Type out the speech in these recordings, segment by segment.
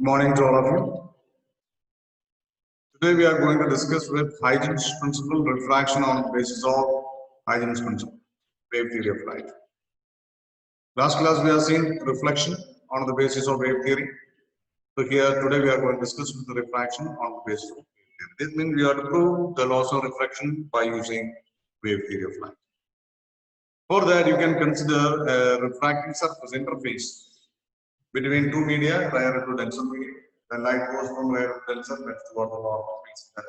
Morning to all of you. Today we are going to discuss with Huygens principle refraction on the basis of Huygens principle, wave theory of light. Last class we have seen reflection on the basis of wave theory. So here today we are going to discuss with the refraction on the basis of wave theory. This means we have to prove the laws of reflection by using wave theory of light. For that you can consider a refracting surface interface between two media, rarer to denser media. The light goes from rarer to denser, that's toward the normal means that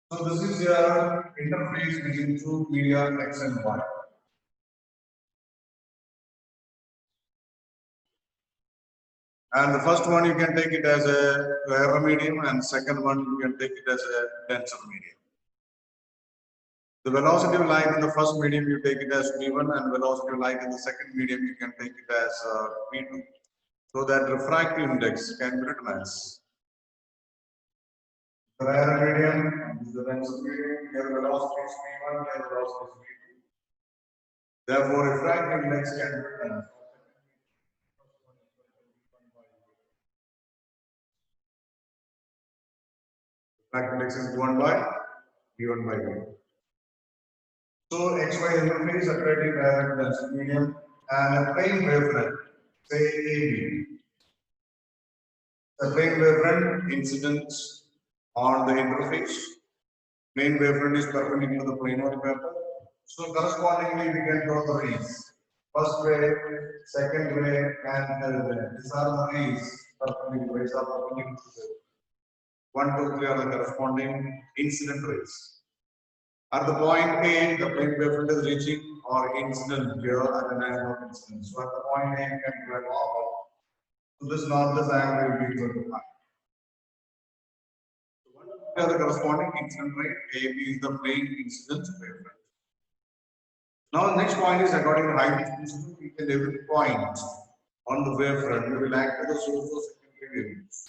one. So this is your interface between two media X and Y. And the first one you can take it as a rarer medium, and second one you can take it as a denser medium. The velocity of light in the first medium you take it as V1, and velocity of light in the second medium you can take it as V2. So that refractive index can be written as the rarer medium, this is the denser medium, here the velocity is V1, here the velocity is V2. Therefore, refractive index can be written as refractive index is V1 by V. So XY interface separating rarer to denser medium and a plane wavefront, say AB. The plane wavefront incident on the interface. Plane wavefront is perpendicular to the plane of the paper. So correspondingly, we can draw the rays. First ray, second ray, and third ray. These are the rays. Perpendicular rays are perpendicular to the 1, 2, 3 are the corresponding incident rays. At the point A, the plane wavefront is reaching or incident here at an angle of incidence. So at the point A, you can draw normal. So this normal angle will be equal to pi. So the corresponding incident ray, AB is the plane incident wavefront. Now, the next point is according to Huygens principle, each and every point on the wavefront will act as a source of secondary wavelengths.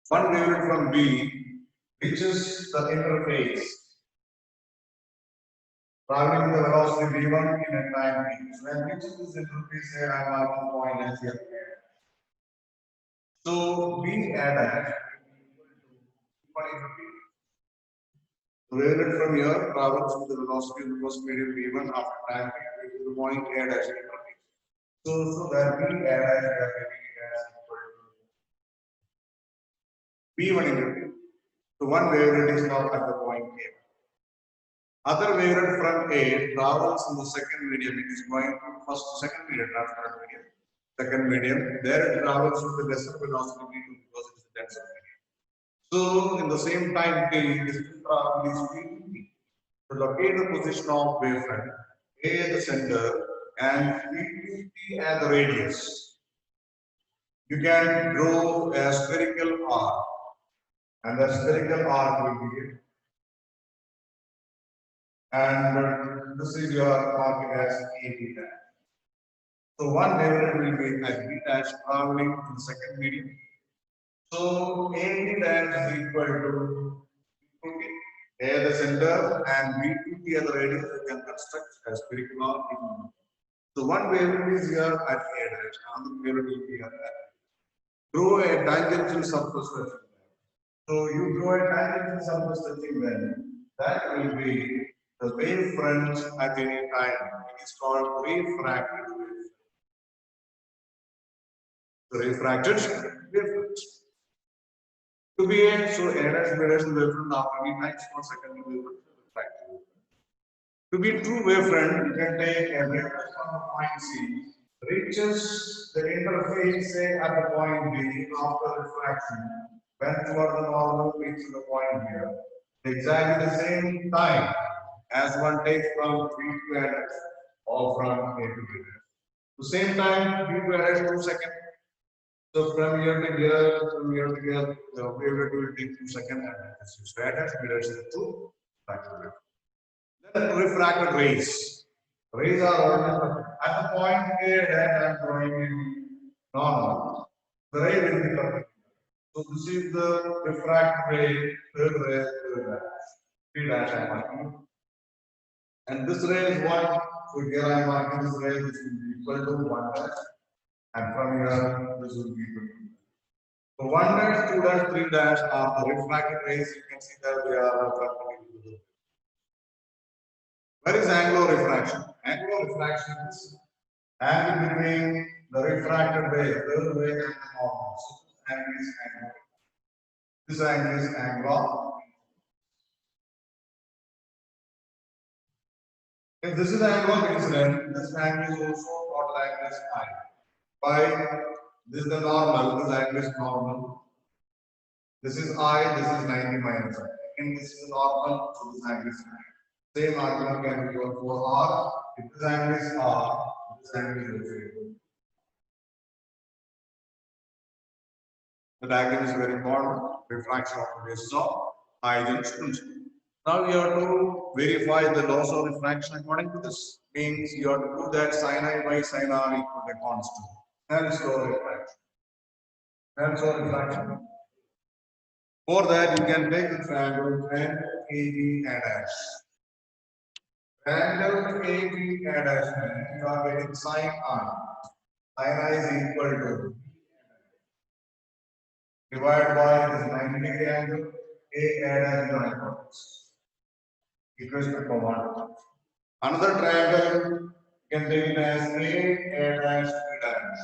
One wavelength from B reaches the interface, traveling with the velocity V1 in a time t. So, when it reaches this interface, here I am marking point as here. So, B add dash the wavelength from here travels with the velocity of the first medium V1 after time t to the point A dash interface. So that B A dash we are getting it as equal to B1 into 2. So one wavelength is now at the point A. Other wavelength from A travels in the second medium. It is going from first to second medium, transparent medium. Second medium, there it travels with the lesser velocity V2 because it is a denser medium. So in the same time t, distance travel is V2. To locate the position of wavefront, A at the center and V2T at the radius, you can draw a spherical arc, and the spherical arc will be here. And this is your marking as AB dash. So one wavelength will be at B dash traveling to the second medium. So AB dash is equal to V2T. A at the center and V2T at the radius, you can construct a spherical arc. So one wavelength is here at A dash, another wavelength will be here at. Draw a tangential surface touching. So you draw a tangential surface touching then, that will be the wavefront at any time. It is called refracted wavefront. The refracted wavefront. To be a so A dash B dash wavefront after any time for second wavefront refracted wavefront. To be true wavefront, you can take a wavefront from the point C, reaches the interface say at the point B after refraction, when toward the normal reaches the point here. Exactly the same time as one takes from B to N or from A to B. The same time B to N 2 seconds. So from here to here, the wavelength will take 2 seconds, and this is where B dash is 2 refracted. Then refracted rays. Rays are always at the point A that I am drawing in normal. The ray will be perpendicular. So this is the refracted ray, third ray, three dash I am marking. And this ray is 1. So here I am marking this ray, this will be equal to 1 dash. And from here, this will be equal to. So 1 dash, 2 dash, 3 dash are the refracted rays. You can see that they are perpendicular to the. Where is angular refraction? Angular refraction is angle between the refracted ray, third ray, and the normal. So this angle is angular. This angle is angular. If this is the angle of incident, this angle is also total angle is I. By this is the normal, this angle is normal. This is I, this is 90 minus I. And this is normal, so this angle is I. Same argument can be given for R. If this angle is R, this angle is also. The diagram is very important. Refraction of the basis of Huygens principle. Now you have to verify the laws of refraction according to this. Means you have to prove that sin I by sin R equal to constant. Hence law of refraction. Hence law of refraction. For that you can take the triangle AB and dash. Triangle AB and dash means you are getting sin I. Sin I is equal to divided by this 90-degree angle A and the hypotenuse. Equation number 1. Another triangle can take it as A dash B dash.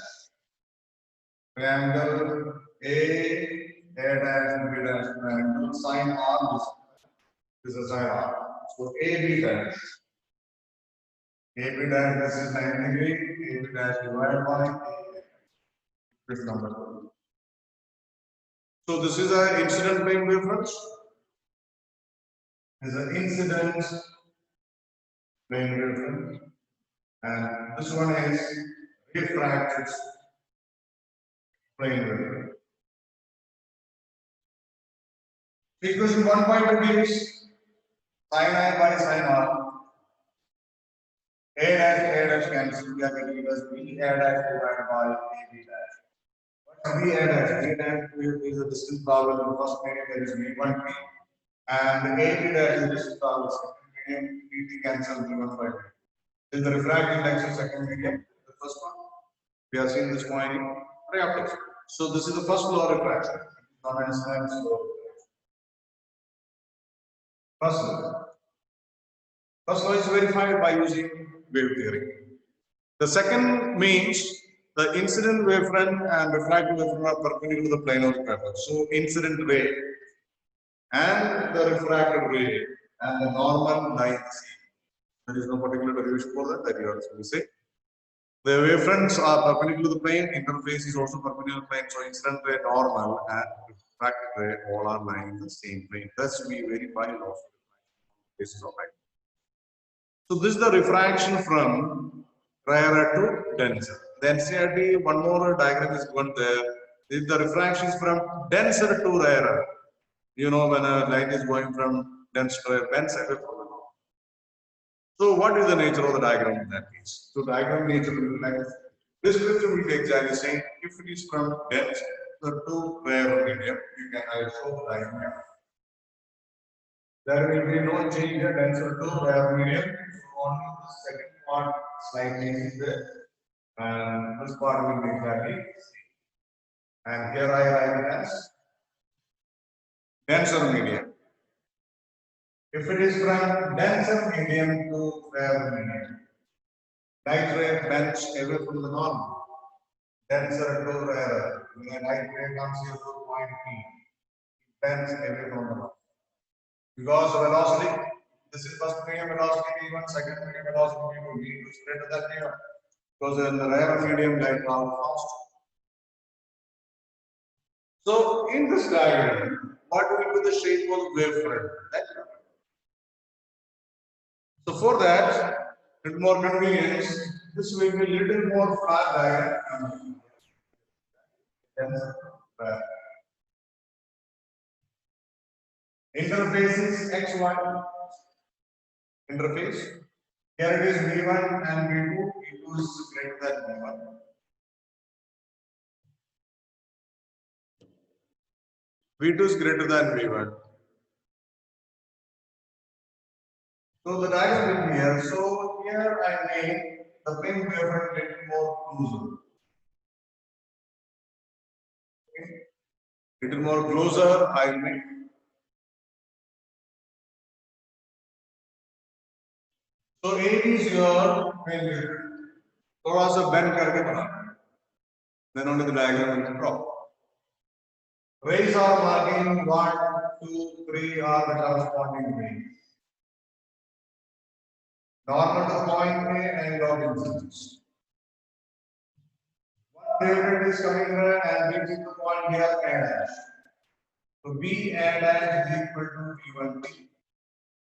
Triangle A dash B dash triangle sin R. This is sin R. So AB dash. AB dash this is 90 degree. AB dash divided by A. Equation number 2. So this is an incident plane wavefront. This is an incident plane wavefront, and this one is refracted plane wavefront. Equation 1.2 gives sin I by sin R. A dash cancel. We are getting it as B A dash divided by AB dash. What is B A dash? B dash is a distance traveled in the first medium, there is V1 P. And AB dash is the distance traveled second medium, PT cancel V1 by V. This is the refractive index of second medium, the first one. We are seeing this point in ray optics. So this is the first law of refraction. Known as Snell's law of refraction. First law. First law is verified by using wave theory. The second means the incident wavefront and refractive wavefront are perpendicular to the plane of the paper. So incident ray and the refracted ray and the normal line C. There is no particular derivation for that you have to say. The wavefronts are perpendicular to the plane, interface is also perpendicular to the plane, so incident ray, normal, and refracted ray all are lying in the same plane. Thus, we verify law of basis of light. So, this is the refraction from rarer to denser. The NCRT, one more diagram is given there. If the refraction is from denser to rarer, you know, when a light is going from dense to rare, bends away from the normal. So, what is the nature of the diagram in that case? So, diagram nature will be like this. Description will be exactly saying if it is from dense to rare medium, you can show the diagram. There will be no change in denser to rare medium. So, only the second part slightly is there, and this part will be exactly same. And here I write it as denser medium. If it is from denser medium to rare medium, light ray bends away from the normal. Denser to rarer. When light ray comes here to point P, it bends away from the normal. Because the velocity, this is first medium velocity V1, second medium velocity V2, V2 is greater than V1. Because in the rarer medium, light travels fast. So in this diagram, what will be the shape of the wavefront? So for that, little more convenience, this will be a little more flat diagram. Interface is x1. Interface. Here it is V1 and V2. V2 is greater than V1. V2 is greater than V1. So the diagram will be here. So here I made the plane wavefront a little more closer. Little more closer, I will make. So A is your main wavelength. थोड़ा सा bend करके बना. Then only the diagram will drop. Rays are marking 1, 2, 3 are the corresponding rays. Normal to point A and log incidence. One wavelength is coming here and reaching the point here A dash. So B A dash is equal to B1T.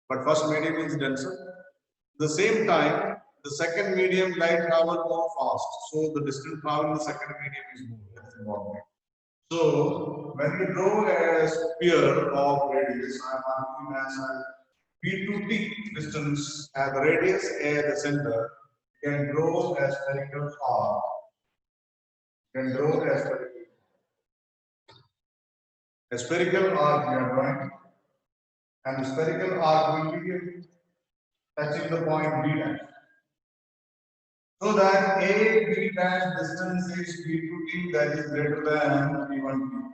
But first medium is denser. At the same time, the second medium light travel more fast. So the distance travel in the second medium is more. That is important. So when we draw a sphere of radius, I am marking as a B2T distance at the radius A at the center, you can draw a spherical arc. You can draw a spherical arc we are drawing, and the spherical arc will be touching the point B dash. So that A B dash distance is B2T, that is greater than B1T,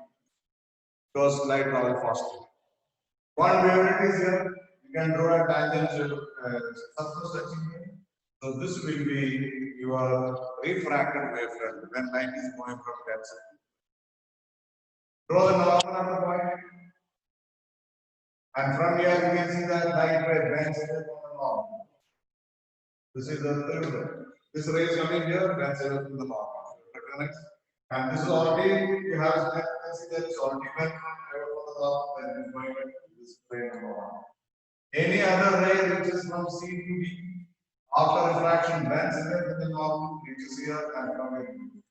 because light travel faster. One wavelength is here. You can draw a tangential surface touching here. So this will be your refracted wavefront when light is going from denser. Draw the normal of the point, and from here you can see that light ray bends on the normal. This is the third. This ray is coming here, bends in the normal. And this is already, you have see that it's already went from the normal and is going to this ray number 1. Any other ray which is from C to D, after refraction bends in the normal, reaches here and comes in.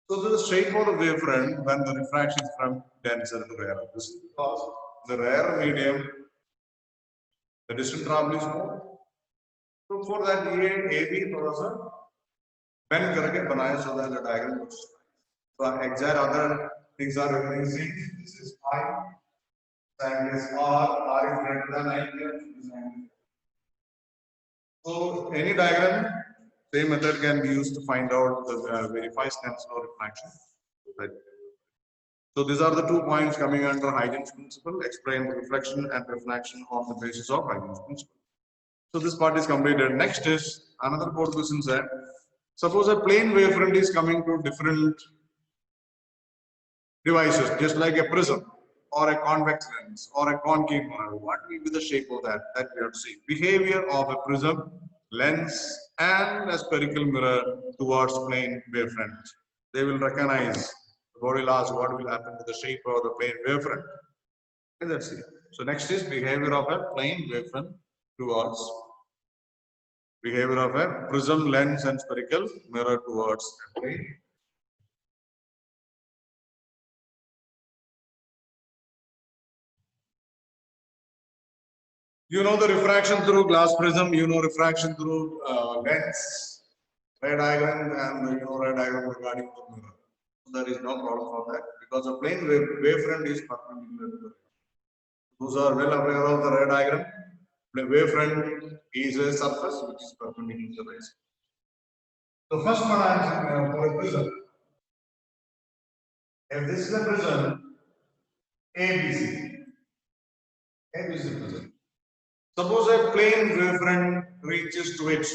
So the shape of the wavefront when the refraction is from denser to rarer. This is because the rarer medium, the distance travel is more. So for that, AB थोड़ा सा bend करके बनाया so that the diagram looks nice. So exact other things are releasing. This is I, and this R is greater than I. So any diagram, same method can be used to find out the verify stencil or refraction. Right. So these are the 2 points coming under Huygens principle. Explain reflection and refraction on the basis of Huygens principle. So this part is completed. Next is another 4 questions that suppose a plane wavefront is coming to different devices, just like a prism or a convex lens or a concave mirror. What will be the shape of that? That we have to see. Behavior of a prism, lens, and a spherical mirror towards plane wavefront. They will recognize the body laws. What will happen to the shape of the plane wavefront? And that's it. So next is behavior of a plane wavefront towards behavior of a prism, lens, and spherical mirror towards a plane. You know the refraction through glass prism, you know refraction through lens, ray diagram, and you know ray diagram regarding the mirror. So there is no problem for that because a plane wavefront is perpendicular to the. Those are well aware of the ray diagram. The wavefront is a surface which is perpendicular to the ray. So first one answer for a prism. If this is a prism, ABC. ABC prism. Suppose a plane wavefront reaches to its.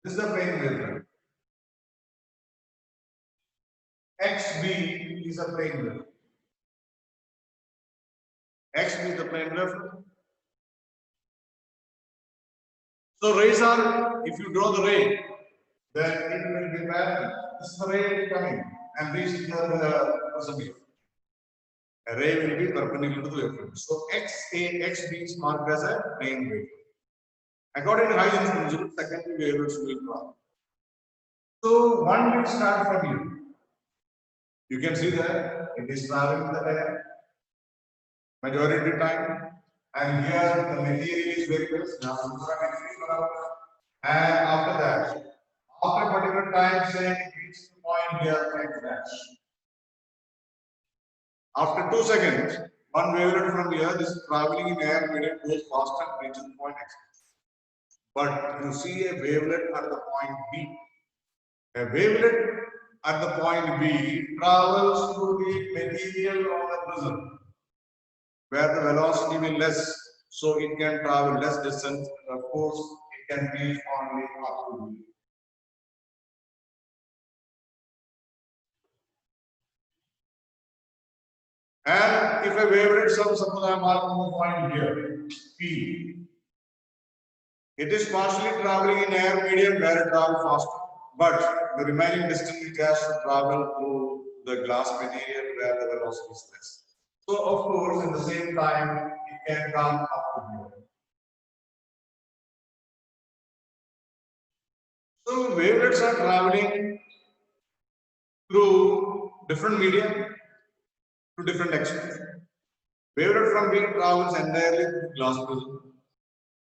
This is the plane wavefront. XB is a plane wavefront. XB is the plane wavefront. So rays are, if you draw the ray, then it will be parallel. This is the ray coming and reaching the prism here. A ray will be perpendicular to the wavefront. So XB is marked as a plane wave. According to Huygens principle, secondary wavelets will travel. So one will start from here. You can see that it is traveling the air majority of the time, and here the material is very less. And after that, after a particular time, say it reaches the point here X dash. After 2 seconds, one wavelet from here, this is traveling in air medium goes faster and reaches the point X. But you see a wavelet at the point B. A wavelet at the point B travels through the material of the prism, where the velocity will less, so it can travel less distance. Of course, it can reach only up to B. And if a wavelet suppose I am marking the point here, P, it is partially traveling in air medium where it travels faster, but the remaining distance it has to travel through the glass material where the velocity is less. So of course, at the same time, it can come up to here. So wavelets are traveling through different media to different extents. Wavelet from being travels entirely through glass prism.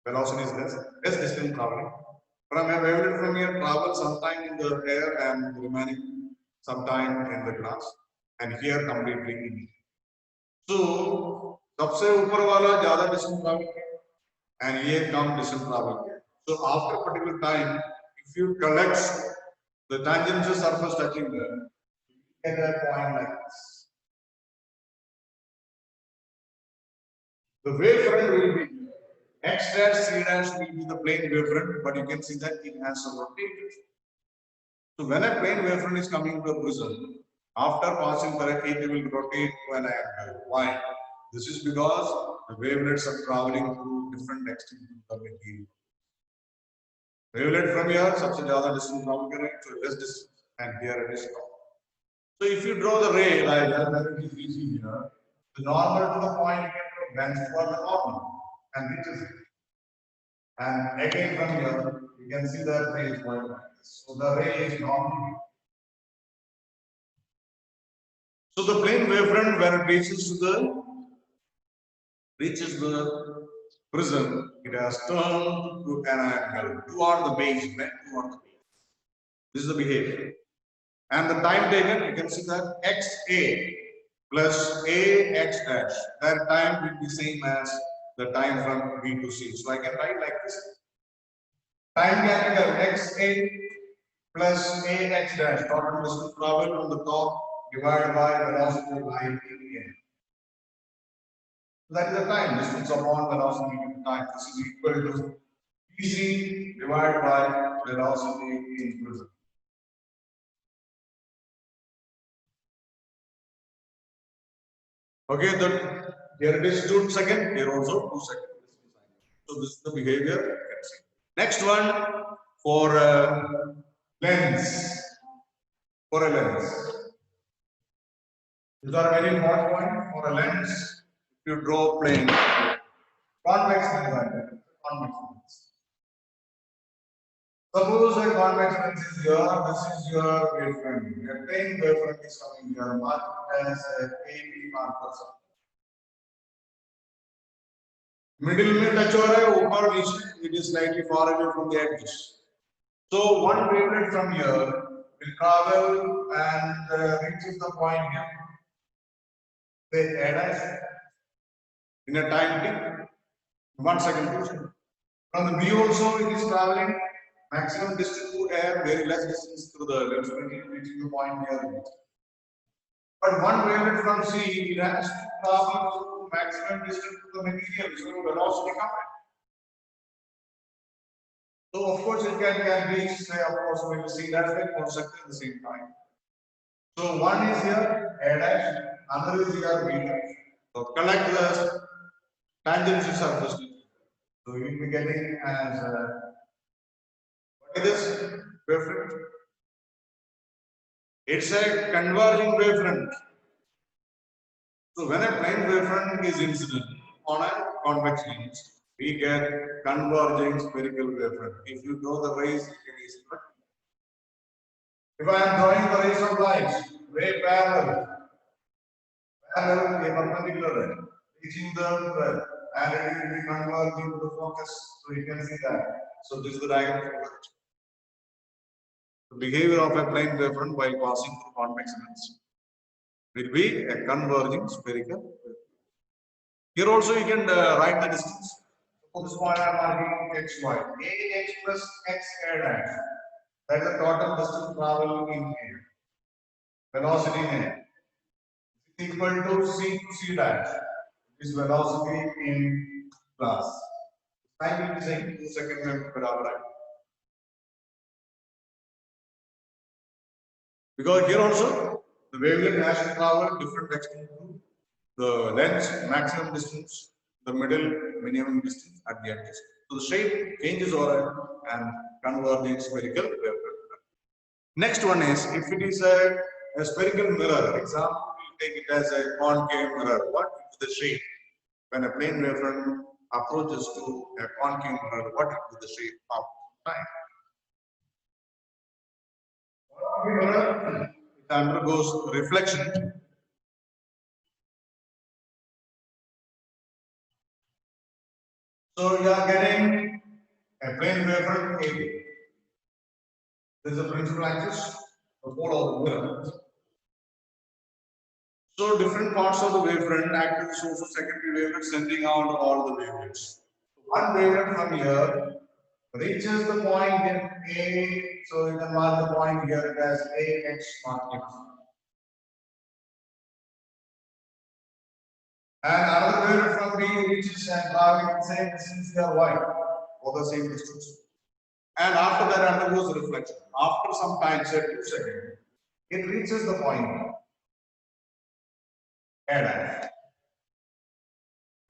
Velocity is less distance traveling. From a wavelet from here travels sometime in the air and remaining sometime in the glass, and here completely in. So सबसे ऊपर वाला ज़्यादा distance travel and here come distance travel. So after a particular time, if you collect the tangential surface touching there, you get a point like this. The wavefront will be X dash C dash will be the plane wavefront, but you can see that it has some rotated. So when a plane wavefront is coming to a prism, after passing for it will rotate to an angle. Why? This is because the wavelets are traveling through different extents of the material. Wavelet from here, सबसे ज़्यादा distance travel करें, so less distance, and here it is stop. So if you draw the ray like that, it is easy here. The normal to the point bends toward the normal and reaches it. And again from here, you can see the ray is going like this. So the ray is normally. So the plane wavefront, when it reaches the prism, it has turned to an angle toward the base, bent toward the base. This is the behavior. And the time taken, you can see that XA plus AX dash, that time will be same as the time from B to C. So I can write like this. Time capital XA plus AX dash, total distance traveled from the top divided by velocity by AN. That is the time, distance upon velocity into time. This is equal to PC divided by velocity in prism. Okay, then here it is 2 seconds, here also 2 seconds. So this is the behavior. Next one for lens. For a lens. These are very important point for a lens. If you draw a plane, convex lens, convex lens. Suppose a convex lens is here, this is your wavefront. Your plane wavefront is coming here, marked as a AB marker. Middle में touch हो रहा है, ऊपर नीचे, it is slightly far away from the edge. So one wavelet from here will travel and reaches the point here. Say A dash in a time t, 1 second, 2 seconds. From the B also it is traveling maximum distance to air, very less distance through the lens reaching the point here. But one wavelet from C, it has to travel maximum distance to the material, so velocity coming. So of course it can reach, say of course we will see that way for second at the same time. So one is here A dash, another is here B dash. So collect the tangential surface. So you will be getting as what is this wavefront? It's a converging wavefront. So when a plane wavefront is incident on a convex lens, we get converging spherical wavefront. If you draw the rays, you can easily. If I am drawing the rays of light, ray parallel, a perpendicular ray, reaching the well, and it will be converging to the focus. So you can see that. So this is the diagram for it. The behavior of a plane wavefront while passing through convex lens will be a converging spherical wavefront. Here also you can write the distance. Suppose this point I am marking xy. AX plus x a dash. That is the total distance travel in air. velocity है is equal to c to c dash. Is velocity in class. Time will be saying 2 seconds में बराबर है. Because here also the wavelength has to travel different extent to the length, maximum distance, the middle, minimum distance at the edges. So the shape changes over and converging spherical wavefront. Next one is if it is a spherical mirror, example, we take it as a concave mirror. What is the shape? When a plane wavefront approaches to a concave mirror, what is the shape of time? Mirror, it undergoes reflection. So you are getting a plane wavefront A. This is the principal axis, the pole of the mirror. So different parts of the wavefront act as a source of secondary wavelength, sending out all the wavelengths. One wavelength from here reaches the point in A, so you can mark the point here as AX mark. And another wavelength from B reaches and traveling the same distance here Y, or the same distance. And after that undergoes reflection. After some time, say 2 seconds, it reaches the point A dash.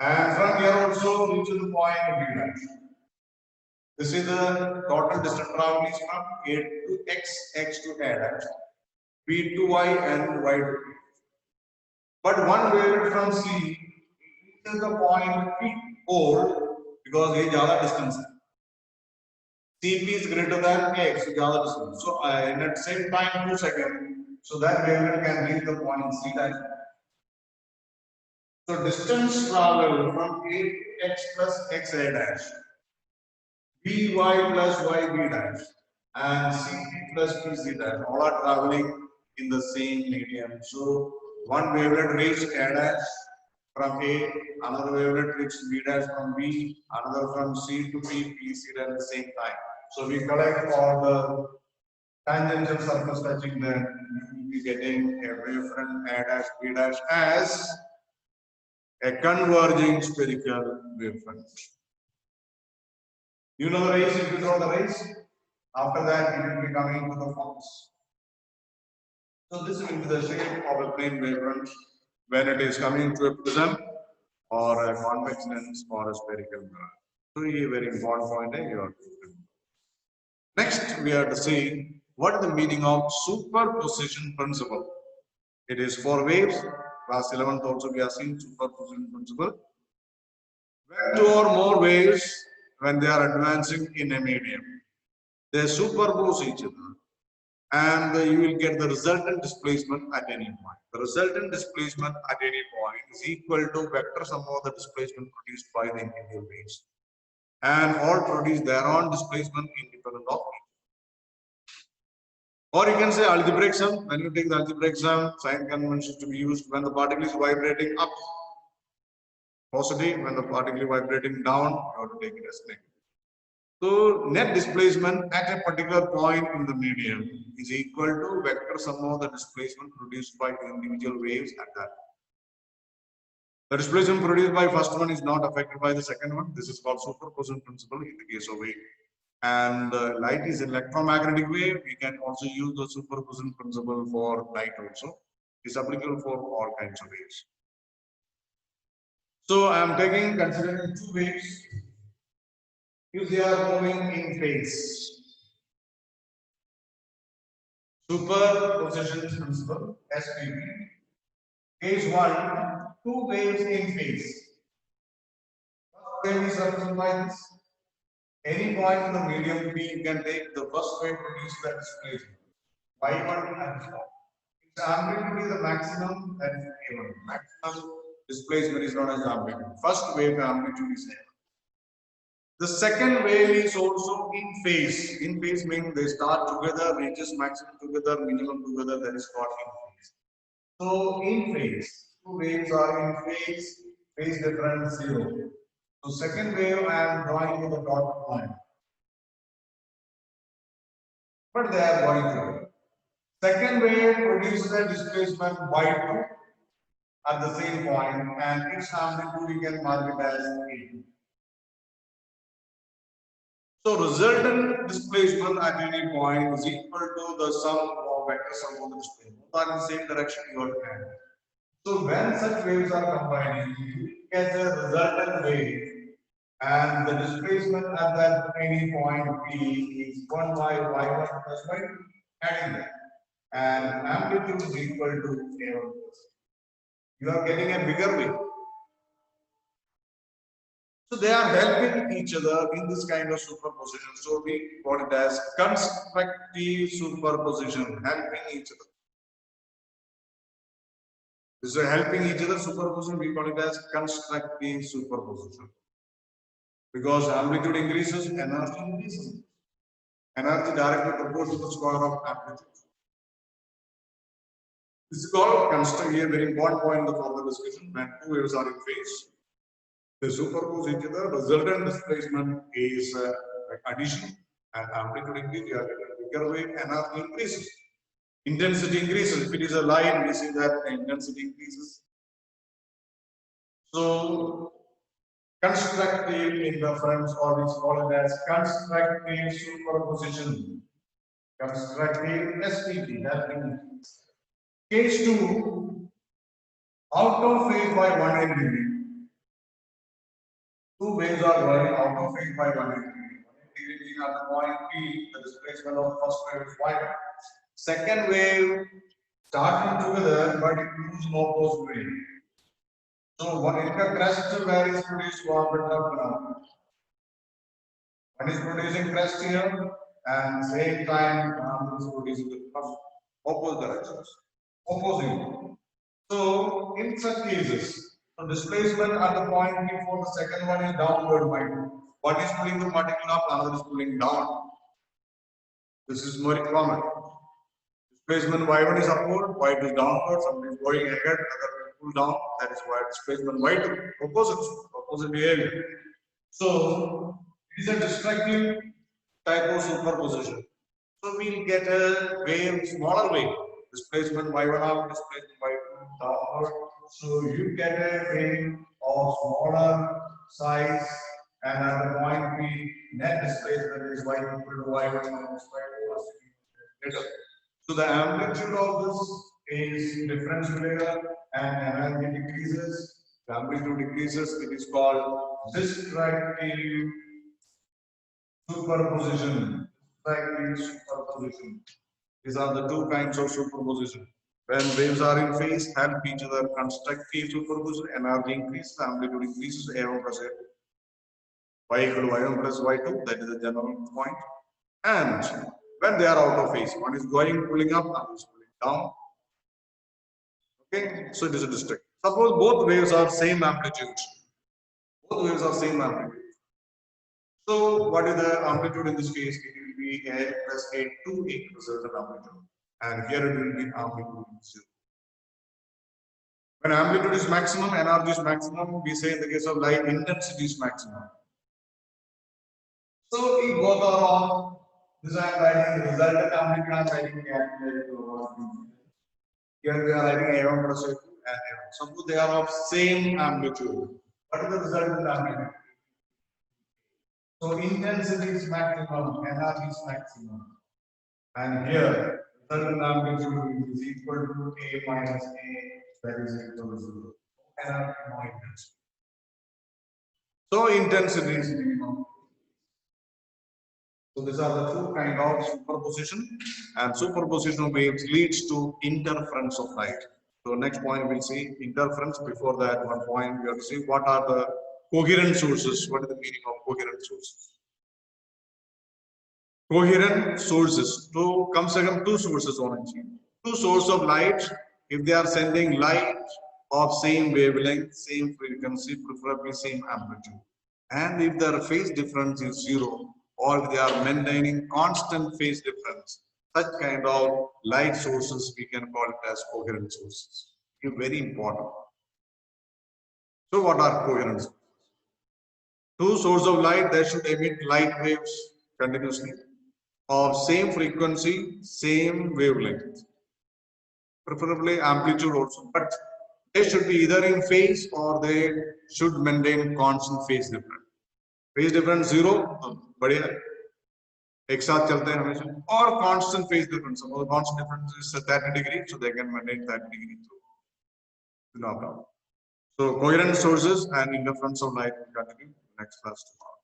And from here also reaches the point B dash. This is the total distance traveled is from A to X to A dash, B to Y and Y to B. But one wavelength from C reaches the point P pole because A is the distance. CP is greater than X, so the distance. So in at same time 2 seconds, so that wavelength can reach the point C dash. So distance traveled from A to X plus X A dash, by plus yb dash, and cp plus pc dash, all are traveling in the same medium. So one wavelength reaches A dash from A, another wavelength reaches B dash from B, another from C to B, PC at the same time. So we collect all the tangential surface touching, then you will be getting a wavefront A dash B dash as a converging spherical wavefront. You know the rays, if you draw the rays, after that it will be coming to the focus. So this will be the shape of a plane wavefront when it is coming to a prism or a convex lens or a spherical mirror. So this is a very important point you are to. Next, we are to see what is the meaning of superposition principle. It is for waves. Class 11th also we are seeing superposition principle. When two or more waves, when they are advancing in a medium, they superpose each other, and you will get the resultant displacement at any point. The resultant displacement at any point is equal to vector sum of the displacement produced by the individual waves, and all produce their own displacement independent of each. Or you can say algebraic sum. When you take the algebraic sum, sign convention to be used when the particle is vibrating up, positive. When the particle is vibrating down, you have to take it as negative. So net displacement at a particular point in the medium is equal to vector sum of the displacement produced by the individual waves at that. The displacement produced by first one is not affected by the second one. This is called superposition principle in the case of wave. And light is an electromagnetic wave. We can also use the superposition principle for light also. It's applicable for all kinds of waves. So I am considering two waves. If they are moving in phase, superposition principle SPP. Case 1, two waves in phase. First wave is represented by this. Any point in the medium P, you can take the first wave produce the displacement. Y1 and so on. Its amplitude is the maximum, that is A1. Maximum displacement is known as amplitude. First wave amplitude is A1. The second wave is also in phase. In phase means they start together, reaches maximum together, minimum together, that is called in phase. So in phase, two waves are in phase, phase difference 0. So second wave I am drawing with the dotted line. But they are going together. Second wave produces a displacement y2 at the same point, and its amplitude we can mark it as A. So resultant displacement at any point is equal to the sum of vector sum of the displacement. Both are in the same direction you are having. So when such waves are combining, you get a resultant wave, and the displacement at that any point P is 1 by y1 plus y2, adding that, and amplitude is equal to A1 plus. You are getting a bigger wave. So they are helping each other in this kind of superposition. So we call it as constructive superposition, helping each other. This is helping each other superposition. We call it as constructive superposition. Because amplitude increases, energy increases. Energy directly proportional to the square of amplitude. This is called construct. Here, very important point in the further discussion. When two waves are in phase, they superpose each other. Resultant displacement is addition, and amplitude increase. You are getting a bigger wave. Energy increases. Intensity increases. If it is a line, we see that the intensity increases. So constructive interference, or we call it as constructive superposition. Constructive SPT, helping. Case 2, out of phase by 180 degree. Two waves are going out of phase by 180 degree. 180 degree at the point P, the displacement of first wave is y. Second wave starting together, but it moves in opposite way. So one in the crest where is produced orbit of ground. One is producing crest here, and same time ground is producing the opposite directions. Opposing. So in such cases, the displacement at the point before the second one is downward y2. One is pulling the particle up, another is pulling down. This is more common. Displacement y1 is upward, y2 is downward, something is going ahead, other will pull down. That is why displacement y2, opposite behavior. So it is a destructive type of superposition. So we'll get a wave, smaller wave, displacement y1 up, displacement y2 downward. So you get a wave of smaller size, and at the point P, net displacement is y equal to y1 minus y2. So the amplitude of this is difference layer, and energy decreases. The amplitude decreases. It is called destructive superposition. Superposition. These are the two kinds of superposition. When waves are in phase, help each other constructive superposition, energy increases, amplitude increases, A1 plus A2. Y equal to Y1 plus Y2, that is the general point. And when they are out of phase, one is going pulling up, another is pulling down. Okay, so it is a district. Suppose both waves are same amplitude. Both waves are same amplitude. So what is the amplitude in this case? It will be A plus A2 equals the amplitude. And here it will be amplitude 0. When amplitude is maximum, energy is maximum, we say in the case of light, intensity is maximum. So if both are off, this I am writing resultant amplitude, I am writing here we are writing A1 plus A2 and A1. Suppose they are of same amplitude. What is the resultant amplitude? So intensity is maximum, energy is maximum. And here, resultant amplitude is equal to A minus A, that is equal to 0. Energy no intensity. So intensity is minimum. So these are the two kind of superposition, and superposition of waves leads to interference of light. So next point we'll see interference. Before that, one point we have to see what are the coherent sources. What is the meaning of coherent sources? Coherent sources. So comes again two sources on it. Two sources of light. If they are sending light of same wavelength, same frequency, preferably same amplitude, and if their phase difference is 0, or if they are maintaining constant phase difference, such kind of light sources we can call it as coherent sources. It's very important. So what are coherent sources? Two sources of light that should emit light waves continuously of same frequency, same wavelength. preferably amplitude also, but they should be either in phase or they should maintain constant phase difference. Phase difference 0, बढ़िया है, एक साथ चलते हैं हमेशा, और constant phase difference. So the constant difference is 30 degree, so they can maintain 30 degree through. No problem. So coherent sources and interference of light will continue next class tomorrow.